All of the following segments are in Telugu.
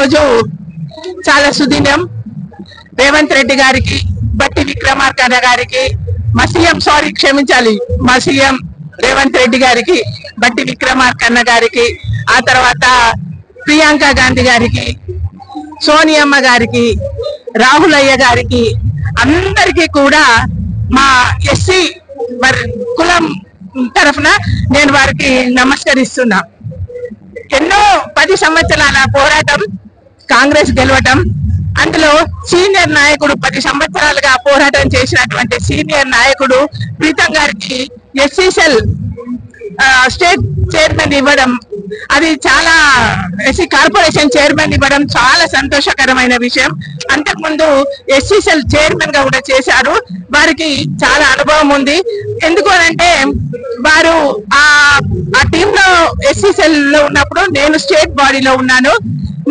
రోజు చాలా సుదినం. రేవంత్ రెడ్డి గారికి, బట్టి విక్రమార్క గారికి, మా సీఎం క్షమించాలి, మా సీఎం రేవంత్ రెడ్డి గారికి, బట్టి విక్రమార్క గారికి, ఆ తర్వాత ప్రియాంక గాంధీ గారికి, సోనియమ్మ గారికి, రాహుల్ అయ్య గారికి, అందరికీ కూడా మా ఎస్సీ కులం తరఫున నేను వారికి నమస్కరిస్తున్నా. ఎన్నో 10 సంవత్సరాల పోరాటం, కాంగ్రెస్ గెలవటం, అందులో సీనియర్ నాయకుడు 10 సంవత్సరాలుగా పోరాటం చేసినటువంటి సీనియర్ నాయకుడు ప్రీతం గారికి ఎస్సీ సెల్ స్టేట్ చైర్మన్ ఇవ్వడం, అది చాలా ఎస్సీ కార్పొరేషన్ చైర్మన్ ఇవ్వడం చాలా సంతోషకరమైన విషయం. అంతకుముందు ఎస్సీ సెల్ చైర్మన్ గా కూడా చేశారు. వారికి చాలా అనుభవం ఉంది. ఎందుకు అంటే వారు ఆ టీంలో ఎస్సీ సెల్ లో ఉన్నప్పుడు నేను స్టేట్ బాడీలో ఉన్నాను.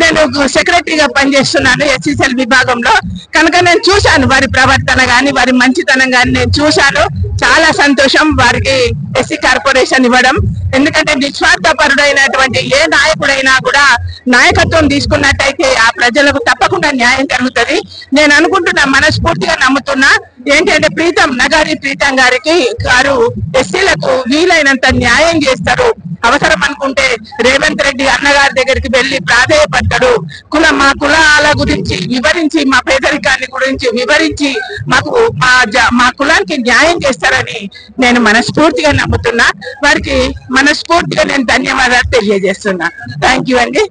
నేను సెక్రటరీగా పనిచేస్తున్నాను ఎస్సీసెల్ విభాగంలో. కనుక నేను చూశాను వారి ప్రవర్తన గాని, వారి మంచితనం గాని నేను చూశాను. చాలా సంతోషం వారికి ఎస్సీ కార్పొరేషన్ ఇవ్వడం. ఎందుకంటే నిస్వార్థపరుడైనటువంటి ఏ నాయకుడైనా కూడా నాయకత్వం తీసుకున్నట్టయితే ఆ ప్రజలకు తప్పకుండా న్యాయం జరుగుతుంది. నేను అనుకుంటున్నా, మనస్ఫూర్తిగా నమ్ముతున్నా. ఏంటంటే నగారి ప్రీతం గారికి గారు ఎస్సీలకు వీలైనంత న్యాయం చేస్తారు. అవసరం అనుకుంటే రేవంత్ రెడ్డి అన్నగారి దగ్గరికి వెళ్లి ప్రాధేయపడ్డాడు. మా కులాల గురించి వివరించి, మా పేదరికాన్ని గురించి వివరించి మా కులానికి న్యాయం చేస్తారని నేను మనస్ఫూర్తిగా నమ్ముతున్నా. వారికి మనస్ఫూర్తిగా నేను ధన్యవాదాలు తెలియజేస్తున్నా. థ్యాంక్ యూ అండి.